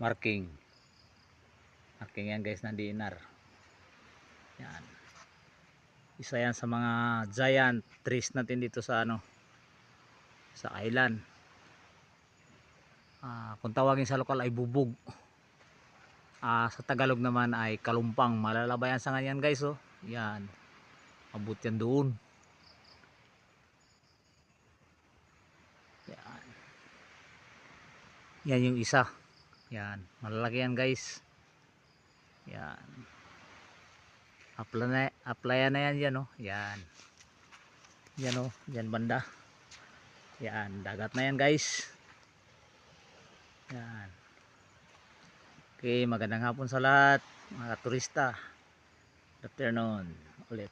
marking. Marking yan guys ng DNR. Yan. Isa yan sa mga giant trees natin dito sa sa island. Kung tawagin sa lokal ay bubog. Sa Tagalog naman ay kalumpang. Malalabayan sa ganyan guys, oh. Yan. Abot yan doon. Yan. Yan yung isa. Yan. Malalaki yan guys. Yan. Applyan na yan yan, oh. Yan. Yan, oh. Yan banda. Yan. Dagat na yan guys. Yan. Okay, magandang hapon sa lahat mga turista. Good afternoon ulit.